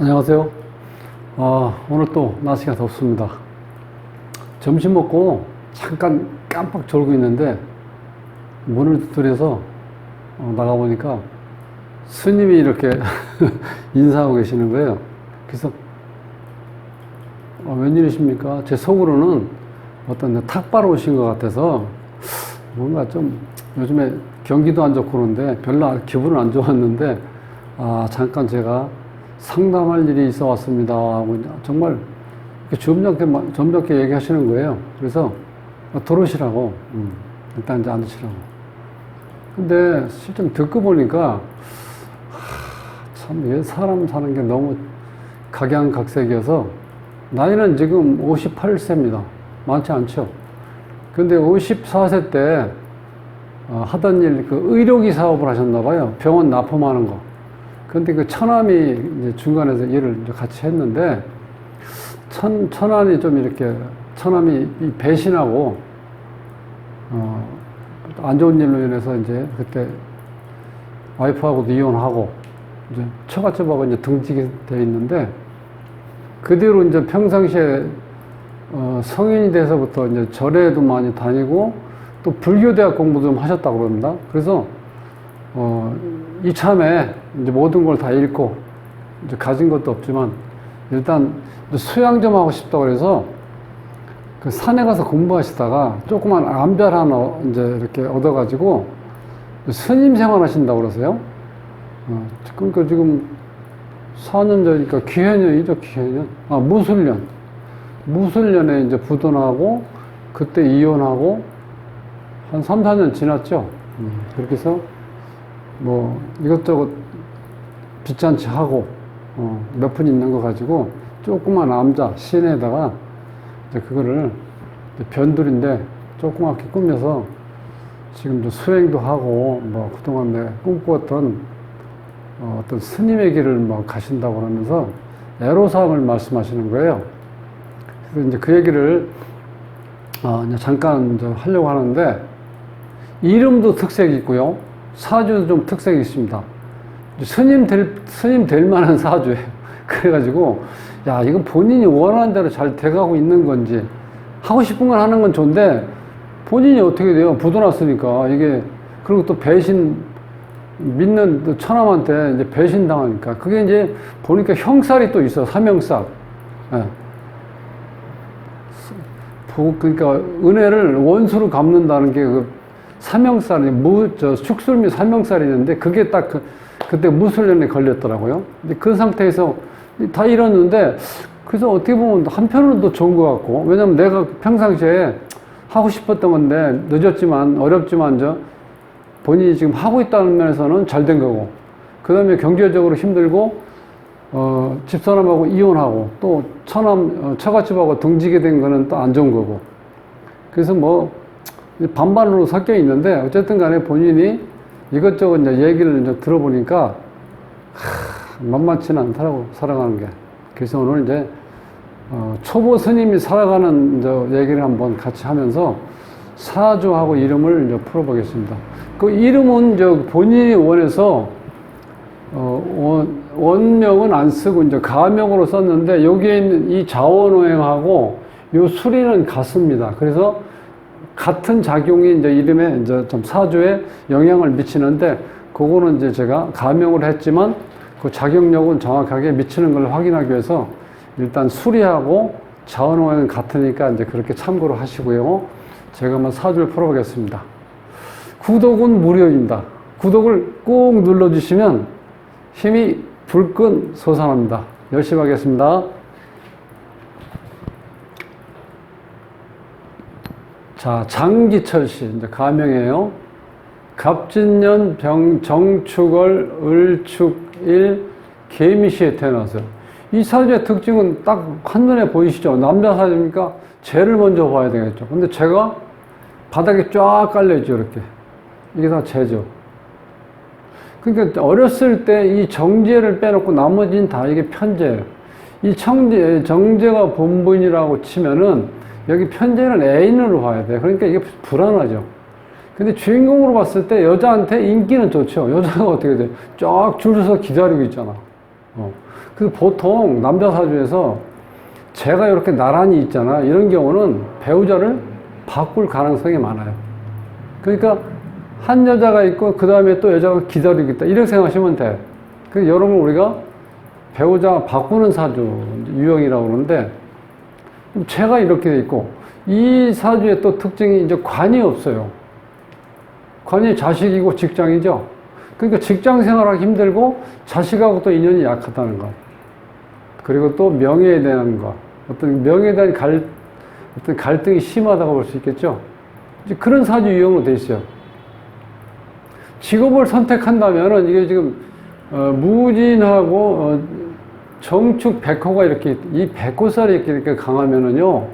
안녕하세요. 오늘 또 날씨가 덥습니다. 점심 먹고 잠깐 깜빡 졸고 있는데 문을 두드려서 나가보니까 스님이 이렇게 인사하고 계시는 거예요. 그래서 웬일이십니까? 제 속으로는 어떤 탁바로 오신 것 같아서 뭔가 좀 요즘에 경기도 안 좋고 그런데 별로 기분은 안 좋았는데 잠깐 제가 상담할 일이 있어 왔습니다 하고 정말 점잖게 얘기하시는 거예요. 그래서 들어오시라고 일단 이제 앉으시라고. 근데 실제 듣고 보니까 참 사람 사는 게 너무 각양각색이어서 나이는 지금 58세입니다. 많지 않죠. 근데 54세 때 하던 일, 의료기 사업을 하셨나 봐요. 병원 납품하는 거. 근데 그 처남이 이제 중간에서 일을 이제 같이 했는데, 처남이 좀 이렇게, 처남이 배신하고, 안 좋은 일로 인해서 이제 그때 와이프하고도 이혼하고, 이제 처갓집하고 이제 등록이 돼 있는데, 그 뒤로 이제 평상시에, 성인이 돼서부터 이제 절에도 많이 다니고, 또 불교대학 공부도 좀 하셨다고 그럽니다. 그래서, 이참에 이제 모든 걸 다 잃고, 이제 가진 것도 없지만, 일단 수양 좀 하고 싶다고 그래서, 그 산에 가서 공부하시다가 조그만 암별 하나 이제 이렇게 얻어가지고, 스님 생활 하신다고 그러세요. 그러니까 지금 4년 전이니까 기해년이죠, 기해년. 무술년. 무술년에 이제 부도나고, 그때 이혼하고, 한 3, 4년 지났죠. 그렇게 해서, 뭐 이것저것 빚잔치 하고 몇 푼 있는 거 가지고 조그만 암자 시내에다가 이제 그거를 변두리인데 조그맣게 꾸며서 지금 좀 수행도 하고 뭐 그동안 내가 꿈꾸었던 어떤 스님의 길을 뭐 가신다고 그러면서 애로사항을 말씀하시는 거예요. 그래서 이제 그 얘기를 이제 잠깐 이제 하려고 하는데 이름도 특색이 있고요. 사주도 좀 특색이 있습니다. 스님 될 만한 사주예요. 그래가지고, 야, 이건 본인이 원하는 대로 잘 돼가고 있는 건지, 하고 싶은 걸 하는 건 좋은데, 본인이 어떻게 돼요? 부도났으니까. 이게, 그리고 또 믿는 또 처남한테 이제 배신당하니까. 그게 이제 보니까 형살이 또 있어, 사명살. 예. 그러니까 은혜를 원수로 갚는다는 게 사명살이 축술미 사명살이 있는데 그게 딱 그때 무술년에 걸렸더라고요. 근데 그 상태에서 다 잃었는데 그래서 어떻게 보면 한편으로는 또 좋은 것 같고, 왜냐면 내가 평상시에 하고 싶었던 건데 늦었지만 어렵지만 본인이 지금 하고 있다는 면에서는 잘 된 거고, 그 다음에 경제적으로 힘들고 집사람하고 이혼하고 또 처갓집하고 등지게 된 거는 또 안 좋은 거고, 그래서 뭐 반반으로 섞여 있는데 어쨌든 간에 본인이 이것저것 이제 얘기를 이제 들어보니까 만만치는 않더라고, 살아가는 게. 그래서 오늘 이제 초보 스님이 살아가는 이제 얘기를 한번 같이 하면서 사주하고 이름을 이제 풀어보겠습니다. 그 이름은 이제 본인이 원해서 원명은 안 쓰고 이제 가명으로 썼는데 여기에 있는 이 자원오행하고 요 수리는 같습니다. 그래서 같은 작용이 이제 이름에 이제 좀 사주에 영향을 미치는데, 그거는 이제 제가 가명을 했지만 그 작용력은 정확하게 미치는 걸 확인하기 위해서 일단 수리하고 자원오행은 같으니까 이제 그렇게 참고를 하시고요. 제가 한번 사주를 풀어보겠습니다. 구독은 무료입니다. 구독을 꾹 눌러주시면 힘이 불끈 솟아납니다. 열심히 하겠습니다. 자, 장기철씨, 이제 가명이에요. 갑진년 정축월 을축일 개미시에 태어나서 이 사주의 특징은 딱 한눈에 보이시죠? 남자 사주니까 재를 먼저 봐야 되겠죠. 근데 재가 바닥에 쫙 깔려있죠, 이렇게. 이게 다 재죠. 그러니까 어렸을 때 이 정제를 빼놓고 나머지는 다 이게 편제예요. 이 정제가 본분이라고 치면은 여기 편제는 애인으로 봐야 돼요. 그러니까 이게 불안하죠. 근데 주인공으로 봤을 때 여자한테 인기는 좋죠. 여자가 어떻게 돼? 쫙 줄서서 기다리고 있잖아. 그 보통 남자 사주에서 제가 이렇게 나란히 있잖아. 이런 경우는 배우자를 바꿀 가능성이 많아요. 그러니까 한 여자가 있고 그 다음에 또 여자가 기다리고 있다. 이렇게 생각하시면 돼. 그 여러분 우리가 배우자 바꾸는 사주 유형이라고 그러는데 제가 이렇게 돼 있고 이 사주의 또 특징이 이제 관이 없어요. 관이 자식이고 직장이죠. 그러니까 직장 생활하기 힘들고 자식하고 또 인연이 약하다는 거. 그리고 또 명예에 대한 거. 어떤 명예에 대한 어떤 갈등이 심하다고 볼 수 있겠죠. 이제 그런 사주 유형으로 돼 있어요. 직업을 선택한다면은 이게 지금 무진하고 정축 백호가 이렇게 이 백호살이 이렇게 강하면은요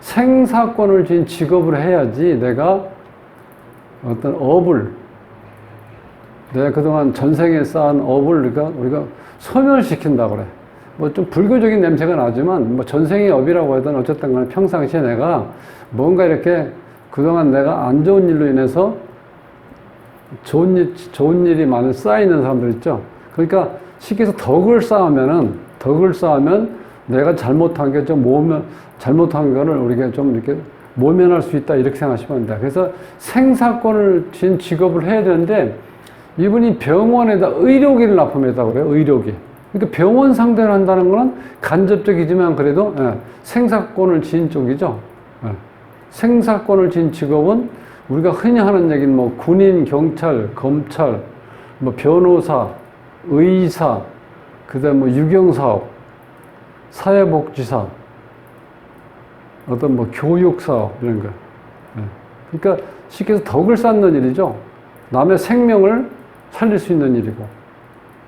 생사권을 쥔 직업을 해야지 내가 어떤 업을 내가 그동안 전생에 쌓은 업을 우리가 소멸시킨다고 그래. 뭐 좀 불교적인 냄새가 나지만 뭐 전생의 업이라고 하든 어쨌든 간에 평상시에 내가 뭔가 이렇게 그동안 내가 안 좋은 일로 인해서 좋은 일이 많이 쌓이는 사람들 있죠. 그러니까 쉽게 해서 덕을 쌓으면 내가 잘못한 게 잘못한 거를 우리가 좀 이렇게 모면할 수 있다. 이렇게 생각하시면 됩니다. 그래서 생사권을 쥔 직업을 해야 되는데 이분이 병원에다 의료기를 납품했다고 그래요. 의료기. 그러니까 병원 상대를 한다는 거는 간접적이지만 그래도 생사권을 쥔 쪽이죠. 생사권을 쥔 직업은 우리가 흔히 하는 얘기는 뭐 군인, 경찰, 검찰, 뭐 변호사, 의사, 그다음 뭐 유경사업, 사회복지사, 어떤 뭐 교육사업 이런 거. 그러니까 쉽게 해서 덕을 쌓는 일이죠. 남의 생명을 살릴 수 있는 일이고.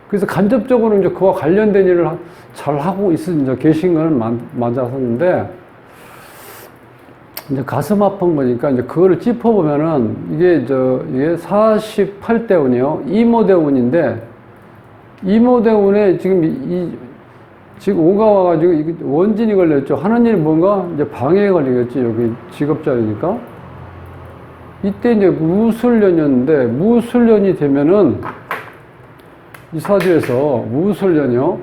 그래서 간접적으로 이제 그와 관련된 일을 잘 하고 이제 계신 거는 맞았었는데, 이제 가슴 아픈 거니까 이제 그거를 짚어보면은 이게 48대운이요. 이모대운인데, 이모대운에 지금 오가 와가지고 원진이 걸렸죠. 하는 일이 뭔가 이제 방해에 걸리겠지. 여기 직업자리니까. 이때 이제 무술년이었는데, 무술년이 되면은 이 사주에서 무술년이요.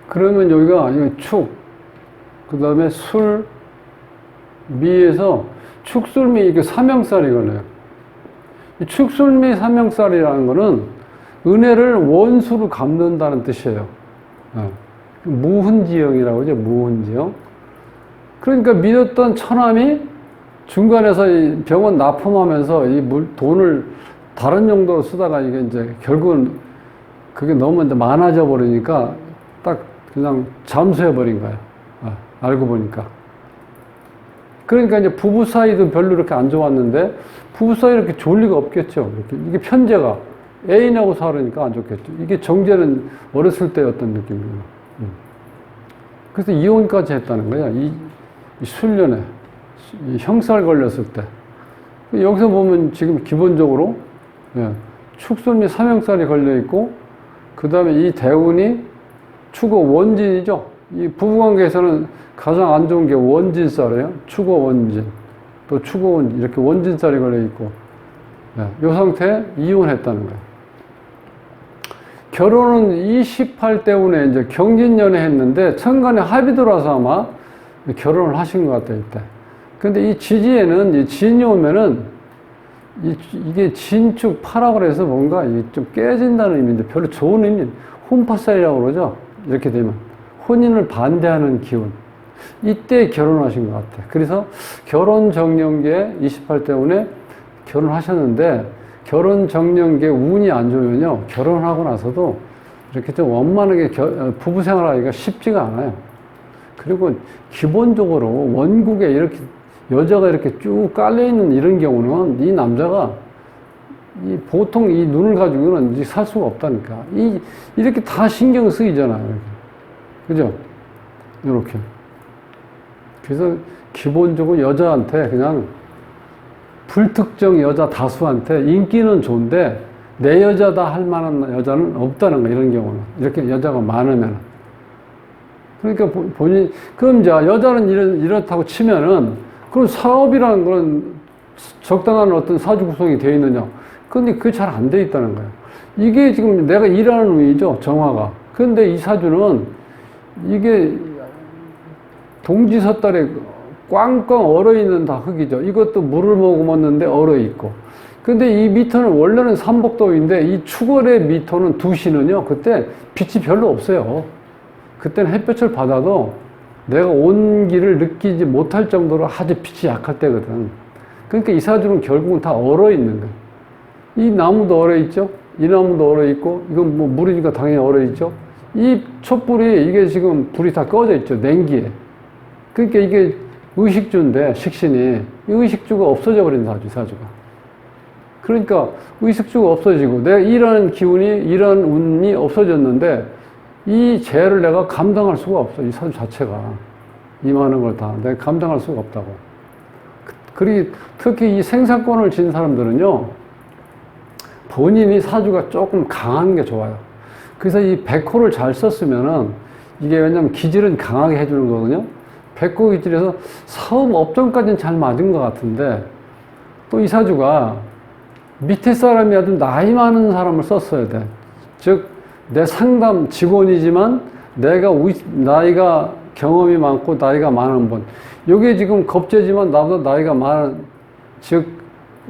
그러면 여기가 축, 그 다음에 술, 미에서 축술미 이게 삼형살이 걸려요. 이 축술미 삼형살이라는 거는 은혜를 원수로 갚는다는 뜻이에요. 무훈지형이라고 하죠. 무훈지형. 그러니까 믿었던 처남이 중간에서 이 병원 납품하면서 돈을 다른 용도로 쓰다가 이게 이제 결국은 그게 너무 이제 많아져 버리니까 딱 그냥 잠수해 버린 거예요. 알고 보니까. 그러니까 이제 부부 사이도 별로 이렇게 안 좋았는데 부부 사이 이렇게 좋을 리가 없겠죠. 이게 편제가 애인하고 살으니까 안 좋겠죠. 이게 정제는 어렸을 때 어떤 느낌이에요. 그래서 이혼까지 했다는 거야. 이 술년에. 형살 걸렸을 때. 여기서 보면 지금 기본적으로 축술미 삼형살이 걸려있고 그 다음에 이 대운이 축어 원진이죠. 이 부부관계에서는 가장 안 좋은 게 원진살이에요. 축어 원진. 또 축어 원진. 이렇게 원진살이 걸려있고 이 상태에 이혼했다는 거예요. 결혼은 28대운에 이제 경진년에 했는데 천간에 합이 들어와서 아마 결혼을 하신 것 같아요. 이때. 근데 이 지지에는, 이 진이 오면은, 이게 진축 파라고 해서 뭔가 이게 좀 깨진다는 의미인데 별로 좋은 의미, 혼파살이라고 그러죠? 이렇게 되면. 혼인을 반대하는 기운. 이때 결혼하신 것 같아요. 그래서 결혼 정년기에 28대운에 결혼하셨는데, 결혼 정년기에 운이 안 좋으면요, 결혼하고 나서도 이렇게 좀 원만하게 부부 생활하기가 쉽지가 않아요. 그리고 기본적으로 원국에 이렇게 여자가 이렇게 쭉 깔려있는 이런 경우는 이 남자가 보통 이 눈을 가지고는 살 수가 없다니까. 이렇게 다 신경 쓰이잖아요. 이렇게. 그죠? 이렇게. 그래서 기본적으로 여자한테 그냥 불특정 여자 다수한테 인기는 좋은데 내 여자다 할 만한 여자는 없다는 거야. 이런 경우는. 이렇게 여자가 많으면. 그러니까 그럼 이제 여자는 이렇다고 치면은 그럼 사업이라는 건 적당한 어떤 사주 구성이 되어 있느냐? 근데 그게 잘 안 돼 있다는 거예요. 이게 지금 내가 일하는 운이죠, 정화가. 그런데 이 사주는 이게 동지섣달에 꽝꽝 얼어있는 다 흙이죠. 이것도 물을 머금었는데 얼어있고. 근데 이 미터는 원래는 삼복도인데 이 축월의 미터는 2시는요, 그때 빛이 별로 없어요. 그때는 햇볕을 받아도 내가 온기를 느끼지 못할 정도로 아주 빛이 약할 때거든. 그러니까 이 사주는 결국은 다 얼어있는 거예요. 이 나무도 얼어있죠? 이 나무도 얼어있고, 이건 뭐 물이니까 당연히 얼어있죠? 이 촛불이, 이게 지금 불이 다 꺼져 있죠, 냉기에. 그러니까 이게 의식주인데, 식신이. 이 의식주가 없어져 버린 사주, 이 사주가. 그러니까 의식주가 없어지고, 내가 일하는 기운이, 일하는 운이 없어졌는데, 이 재를 내가 감당할 수가 없어, 이 사주 자체가. 이 많은 걸 다. 내가 감당할 수가 없다고. 그리고 특히 이 생사권을 진 사람들은요, 본인이 사주가 조금 강한 게 좋아요. 그래서 이 백호를 잘 썼으면은, 이게 왜냐면 기질은 강하게 해주는 거거든요. 백호 기질에서 사업 업종까지는 잘 맞은 것 같은데, 또 이 사주가 밑에 사람이 아주 나이 많은 사람을 썼어야 돼. 즉, 내 상담 직원이지만 내가 나이가 경험이 많고 나이가 많은 분. 요게 지금 겁재지만 나보다 나이가 많은, 즉,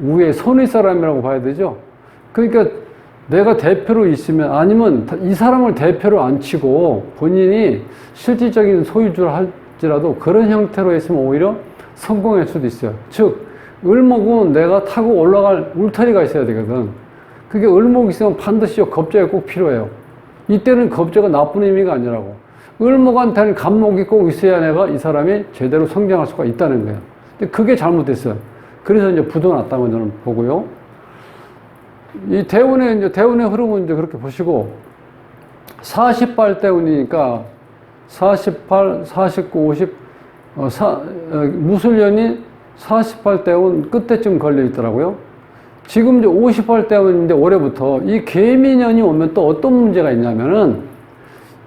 위에 선의 사람이라고 봐야 되죠. 그러니까 내가 대표로 있으면, 아니면 이 사람을 대표로 안 치고 본인이 실질적인 소유주를 할지라도 그런 형태로 했으면 오히려 성공할 수도 있어요. 즉, 을목은 내가 타고 올라갈 울타리가 있어야 되거든. 그게 을목이 있으면 반드시 겁재가 꼭 필요해요. 이때는 겁재가 나쁜 의미가 아니라고. 을목한테는 간목이 꼭 있어야 내가 이 사람이 제대로 성장할 수가 있다는 거예요. 근데 그게 잘못됐어요. 그래서 이제 부도났다고 저는 보고요. 이 대운의 흐름은 이제 그렇게 보시고, 40발 대운이니까 48, 49, 50, 무술년이 48 대운 끝에쯤 걸려 있더라고요. 지금 이제 58 대운인데 올해부터 이 개미년이 오면 또 어떤 문제가 있냐면은,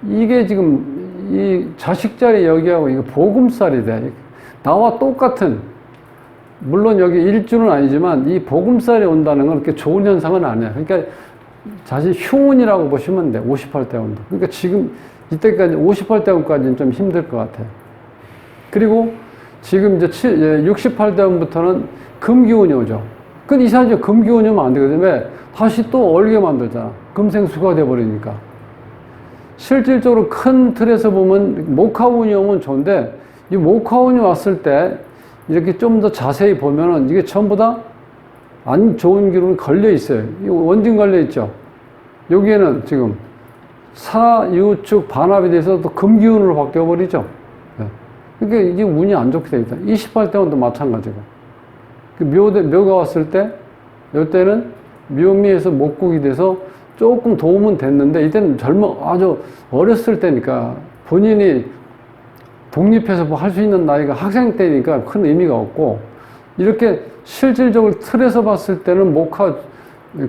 이게 지금 이 자식자리 여기하고 이거 보금살이 돼. 나와 똑같은, 물론 여기 일주는 아니지만 이 보금살이 온다는 건 그렇게 좋은 현상은 아니에요. 그러니까 사실 흉운이라고 보시면 돼. 58 대운도. 그러니까 지금 이때까지 58 대운까지는 좀 힘들 것 같아요. 그리고 지금 이제 68 대운부터는 금기운이 오죠. 근데 이 사주 금기운이 오면 안 되거든요. 왜? 다시 또 얼게 만들잖아. 금생수가 돼버리니까. 실질적으로 큰 틀에서 보면 목화운이 오면 좋은데, 이 목화운이 왔을 때 이렇게 좀 더 자세히 보면은 이게 전부 다 안 좋은 기운이 걸려 있어요. 이 원진 걸려 있죠. 여기에는 지금 사유축 반합이 돼서 또 금기운으로 바뀌어버리죠. 네. 그러니까 이게 운이 안 좋게 돼 있다. 28대운도 마찬가지고. 묘가 왔을 때, 이때는 묘미에서 목국이 돼서 조금 도움은 됐는데, 이때는 아주 어렸을 때니까 본인이 독립해서 뭐 할 수 있는 나이가 학생 때니까 큰 의미가 없고, 이렇게 실질적으로 틀에서 봤을 때는 목화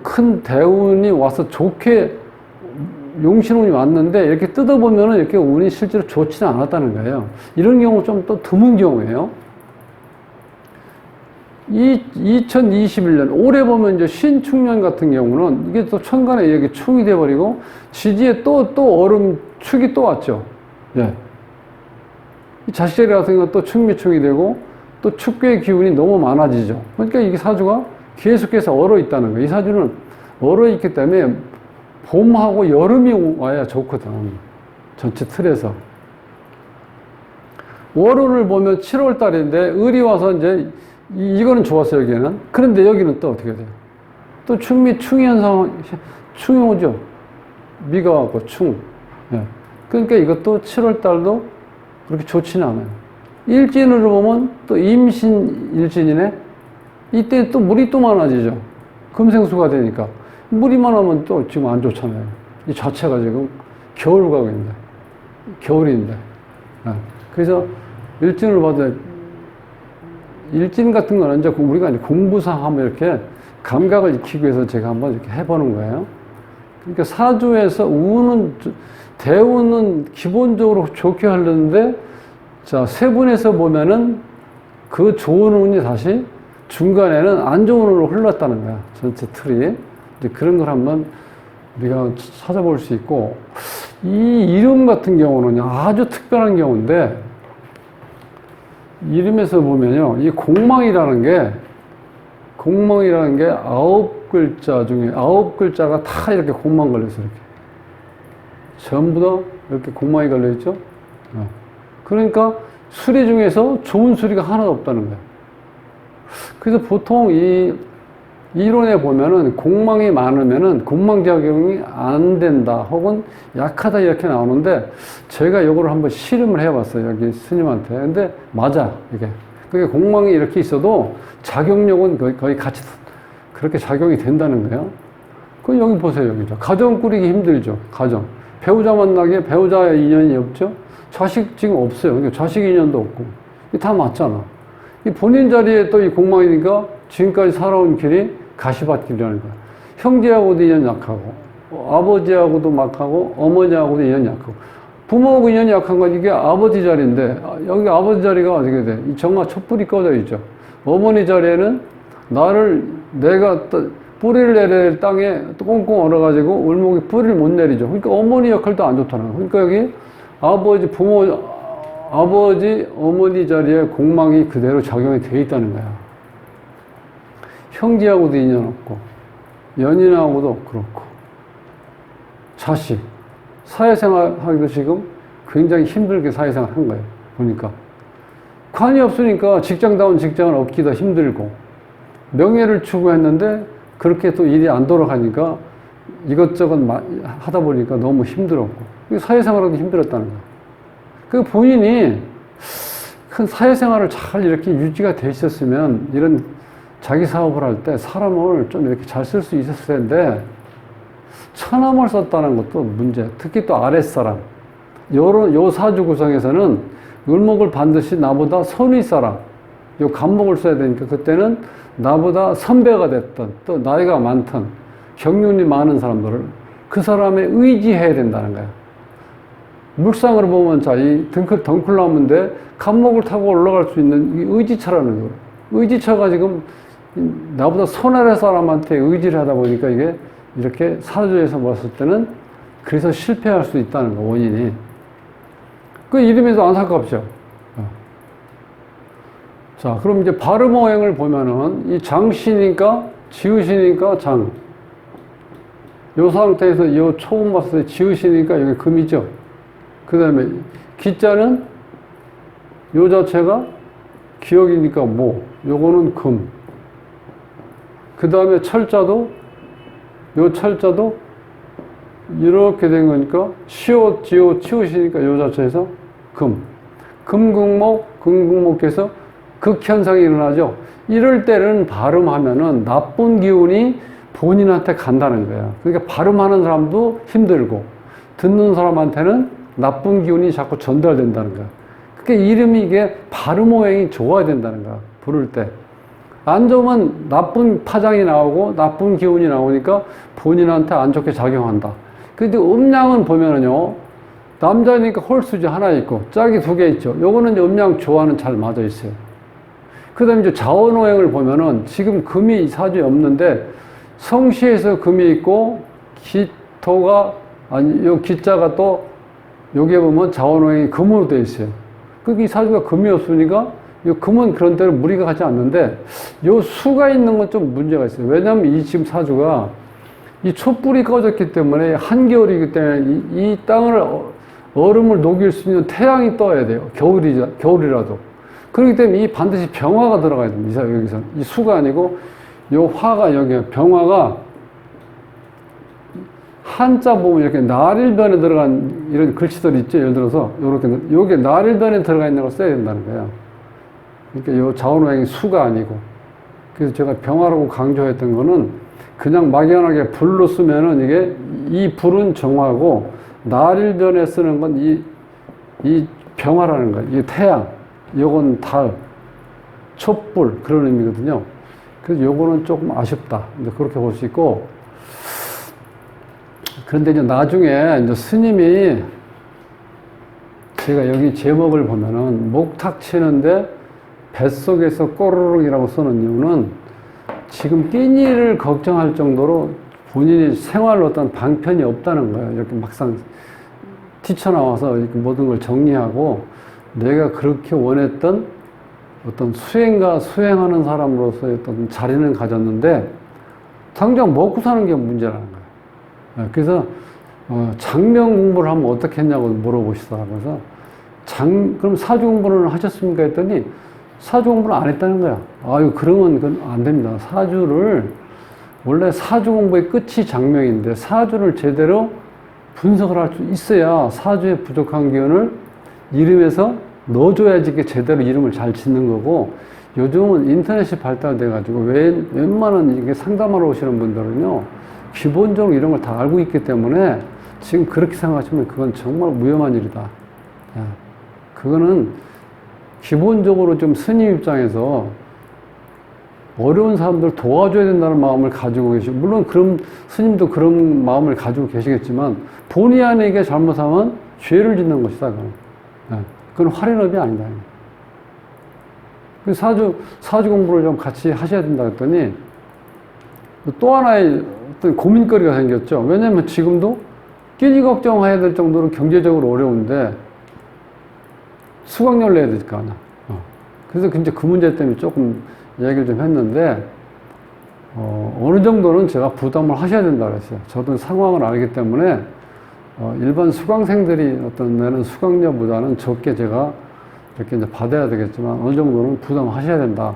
큰 대운이 와서 좋게 용신운이 왔는데, 이렇게 뜯어보면은 이렇게 운이 실제로 좋지는 않았다는 거예요. 이런 경우 좀 또 드문 경우예요. 2021년, 올해 보면 이제 신축년 같은 경우는 이게 또 천간에 이렇게 축이 돼버리고, 지지에 또 얼음 축이 또 왔죠. 예. 이 자식자리 같은 경우는 또 축미축이 되고, 또 축괴의 기운이 너무 많아지죠. 그러니까 이게 사주가 계속해서 얼어 있다는 거예요. 이 사주는 얼어 있기 때문에 봄하고 여름이 와야 좋거든. 전체 틀에서. 월운을 보면 7월 달인데, 을이 와서 이제 이거는 좋았어요, 여기는. 그런데 여기는 또 어떻게 돼요? 또 충이 현상, 충이 오죠. 미가 왔고, 충. 예. 그러니까 이것도 7월 달도 그렇게 좋지는 않아요. 일진으로 보면 또 임신 일진이네? 이때 또 물이 또 많아지죠. 금생수가 되니까. 물이 많으면 또 지금 안 좋잖아요. 이 자체가 지금 겨울 가고 있는데. 겨울인데. 예. 그래서 일진을 봐도, 일진 같은 거는 이제 우리가 이제 공부상 하면 이렇게 감각을 익히기 위해서 제가 한번 이렇게 해보는 거예요. 그러니까 사주에서 대운은 기본적으로 좋게 하려는데, 자, 세분에서 보면은 그 좋은 운이 다시 중간에는 안 좋은 운으로 흘렀다는 거야. 전체 틀이. 이제 그런 걸 한번 우리가 찾아볼 수 있고, 이 이름 같은 경우는 아주 특별한 경우인데, 이름에서 보면요, 이 공망이라는 게 9글자 중에 9글자가 다 이렇게 공망 걸려서 이렇게. 전부 다 이렇게 공망이 걸려있죠? 그러니까 수리 중에서 좋은 수리가 하나도 없다는 거예요. 그래서 보통 이 이론에 보면은 공망이 많으면은 공망작용이 안 된다 혹은 약하다 이렇게 나오는데 제가 이거를 한번 실험을 해봤어요. 여기 스님한테. 근데 맞아, 이게. 그게 공망이 이렇게 있어도 작용력은 거의 같이 그렇게 작용이 된다는 거예요. 그 여기 보세요, 여기죠. 가정 꾸리기 힘들죠, 가정. 배우자 만나기에 배우자의 인연이 없죠? 자식 지금 없어요. 그러니까 자식 인연도 없고. 이게 다 맞잖아. 이 본인 자리에 또 이 공망이니까 지금까지 살아온 길이 가시밭길이라는 거야. 형제하고도 인연 약하고, 아버지하고도 막하고, 어머니하고도 인연 약하고. 부모하고 인연이 약한 건 이게 아버지 자리인데, 여기 아버지 자리가 어떻게 돼? 이 정화 촛불이 꺼져 있죠. 어머니 자리에는 내가 뿌리를 내려야 될 땅에 꽁꽁 얼어가지고 울목이 뿌리를 못 내리죠. 그러니까 어머니 역할도 안 좋다는 거예요. 그러니까 여기 아버지, 어머니 자리에 공망이 그대로 작용이 돼 있다는 거야. 형제하고도 인연 없고, 연인하고도 그렇고, 자식, 사회생활 하기도 지금 굉장히 힘들게 사회생활 한 거예요. 보니까. 관이 없으니까 직장다운 직장을 얻기도 힘들고, 명예를 추구했는데 그렇게 또 일이 안 돌아가니까 이것저것 하다 보니까 너무 힘들었고, 사회생활하기 힘들었다는 거예요. 그 본인이 큰 사회생활을 잘 이렇게 유지가 돼 있었으면 이런 자기 사업을 할 때 사람을 좀 이렇게 잘 쓸 수 있었을 텐데 처남을 썼다는 것도 문제. 특히 또 아랫사람. 요 사주 구성에서는 을목을 반드시 나보다 선위 사람, 요 간목을 써야 되니까 그때는 나보다 선배가 됐던 또 나이가 많던 경륜이 많은 사람들을 그 사람에 의지해야 된다는 거야. 물상으로 보면 자, 이 덩쿨나무인데 간목을 타고 올라갈 수 있는 이 의지처라는 거예요. 의지처가 지금 나보다 손아래 사람한테 의지를 하다 보니까 이게 이렇게 사주에서 봤을 때는 그래서 실패할 수 있다는 거, 원인이. 그 이름에도 안타깝죠. 자, 그럼 이제 발음어행을 보면은 이 장씨니까, 지으시니까 장. 요 상태에서 요 초음 봤을 때 지으시니까 여기 금이죠. 그 다음에 기자는 요 자체가 기억이니까 모. 요거는 금. 그 다음에 철자도, 요 철자도 이렇게 된 거니까 시오, 지오, 치우시니까 요 자체에서 금. 금극목해서 극현상이 일어나죠. 이럴 때는 발음하면은 나쁜 기운이 본인한테 간다는 거야. 그러니까 발음하는 사람도 힘들고 듣는 사람한테는 나쁜 기운이 자꾸 전달된다는 거야. 그러니까 이름이 이게 발음호행이 좋아야 된다는 거야. 부를 때. 안 좋으면 나쁜 파장이 나오고 나쁜 기운이 나오니까 본인한테 안 좋게 작용한다. 근데 음양은 보면은요, 남자니까 홀수지 하나 있고 짝이 2개 있죠. 요거는 이제 음양 조화는 잘 맞아 있어요. 그 다음에 이제 자원호행을 보면은 지금 금이 사주에 없는데 성시에서 금이 있고 기토가, 아니, 요 기자가 또 여기에 보면 자원호행이 금으로 되어 있어요. 이 사주가 금이 없으니까 요 금은 그런 대로 무리가 가지 않는데 요 수가 있는 건 좀 문제가 있어요. 왜냐하면 이 지금 사주가 이 촛불이 꺼졌기 때문에 한겨울이기 때문에 이 땅을 얼음을 녹일 수 있는 태양이 떠야 돼요. 겨울이라도. 그렇기 때문에 이 반드시 병화가 들어가야 됩니다. 여기서. 이 수가 아니고 요 화가 여기 병화가 한자 보면 이렇게 날일변에 들어간 이런 글씨들 있죠. 예를 들어서 요렇게 요게 날일변에 들어가 있는 걸 써야 된다는 거예요. 그러니까 요 자원호행이 수가 아니고. 그래서 제가 병화라고 강조했던 거는 그냥 막연하게 불로 쓰면은 이게 이 불은 정화고 날일변에 쓰는 건 이 병화라는 거예요. 이게 태양, 요건 달, 촛불 그런 의미거든요. 그래서 요거는 조금 아쉽다. 이제 그렇게 볼 수 있고. 그런데 이제 나중에 이제 스님이 제가 여기 제목을 보면은 목탁 치는데 뱃속에서 꼬르륵이라고 쓰는 이유는 지금 띠니를 걱정할 정도로 본인이 생활 어떤 방편이 없다는 거예요. 이렇게 막상 뛰쳐나와서 이렇게 모든 걸 정리하고 내가 그렇게 원했던 어떤 수행과 수행하는 사람으로서의 어떤 자리는 가졌는데 당장 먹고 사는 게 문제라는 거예요. 그래서 장명 공부를 하면 어떻게 했냐고 물어보시더라고요. 그래서 그럼 사주 공부를 하셨습니까? 했더니 사주 공부를 안 했다는 거야. 아유, 그러면 그건 안 됩니다. 원래 사주 공부의 끝이 장명인데 사주를 제대로 분석을 할 수 있어야 사주의 부족한 기운을 이름에서 넣어줘야지 이게 제대로 이름을 잘 짓는 거고, 요즘은 인터넷이 발달돼가지고 웬만한 이게 상담하러 오시는 분들은요, 기본적으로 이런 걸 다 알고 있기 때문에 지금 그렇게 생각하시면 그건 정말 위험한 일이다. 그거는 기본적으로 좀 스님 입장에서 어려운 사람들 도와줘야 된다는 마음을 가지고 계시고, 물론 그런 스님도 그런 마음을 가지고 계시겠지만 본의 아니게 이게 잘못하면 죄를 짓는 것이다. 그건 활인업이 아니다. 사주 공부를 좀 같이 하셔야 된다 했더니 또 하나의 어떤 고민거리가 생겼죠. 왜냐면 지금도 끼니 걱정해야 될 정도로 경제적으로 어려운데 수강료를 내야 되니까. 그래서 이제 그 문제 때문에 조금 얘기를 좀 했는데, 어느 정도는 제가 부담을 하셔야 된다고 그랬어요. 저도 상황을 알기 때문에, 일반 수강생들이 어떤 내는 수강료보다는 적게 제가 이렇게 이제 받아야 되겠지만, 어느 정도는 부담하셔야 된다.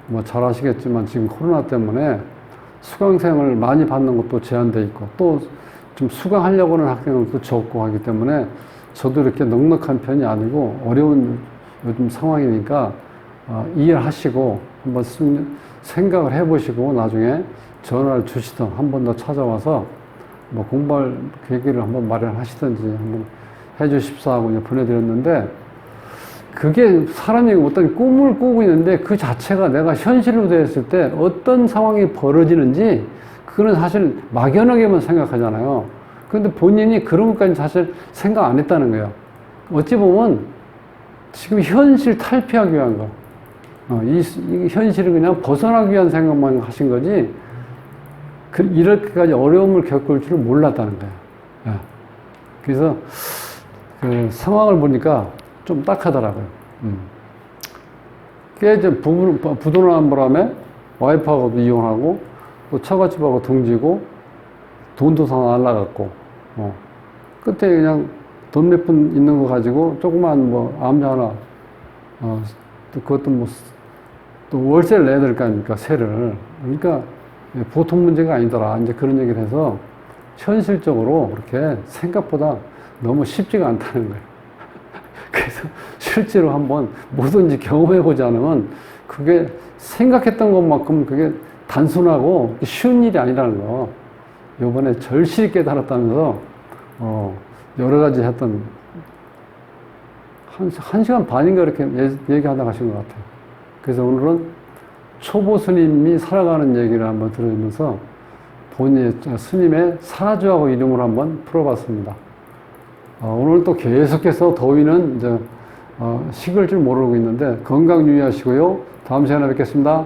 뭐 잘 아시겠지만, 지금 코로나 때문에 수강생을 많이 받는 것도 제한돼 있고, 또 좀 수강하려고 하는 학생은 또 적고 하기 때문에, 저도 이렇게 넉넉한 편이 아니고, 어려운 요즘 상황이니까, 이해를 하시고, 한번 생각을 해보시고, 나중에 전화를 주시든 한 번 더 찾아와서, 뭐 공부할 계기를 한번 마련하시든지 한번 해주십사 하고 이제 보내드렸는데, 그게 사람이 어떤 꿈을 꾸고 있는데 그 자체가 내가 현실로 되었을 때 어떤 상황이 벌어지는지 그거는 사실 막연하게만 생각하잖아요. 그런데 본인이 그런 것까지 사실 생각 안 했다는 거예요. 어찌 보면 지금 현실 탈피하기 위한 거. 이 현실을 그냥 벗어나기 위한 생각만 하신 거지, 이렇게까지 어려움을 겪을 줄을 몰랐다는 거예요. 그래서 그 상황을 보니까 좀 딱하더라고요. 꽤 이제 부도난 바람에 와이프하고도 이혼하고, 또 처갓집하고 등지고, 돈도 다 날라갔고, 끝에 그냥 돈 몇 푼 있는 거 가지고 조그만 뭐 암자 하나, 또 그것도 뭐, 또 월세를 내야 될 거 아닙니까, 세를. 그러니까 보통 문제가 아니더라. 이제 그런 얘기를 해서 현실적으로 그렇게 생각보다 너무 쉽지가 않다는 거예요. 그래서 실제로 한번 뭐든지 경험해보지 않으면 그게 생각했던 것만큼 그게 단순하고 쉬운 일이 아니라는 거. 요번에 절실히 깨달았다면서, 여러 가지 했던, 한 시간 반인가 이렇게 얘기하다 가신 것 같아요. 그래서 오늘은 초보 스님이 살아가는 얘기를 한번 들으면서 본인의 스님의 사주하고 이름을 한번 풀어봤습니다. 오늘 또 계속해서 더위는 이제 식을 줄 모르고 있는데 건강 유의하시고요. 다음 시간에 뵙겠습니다.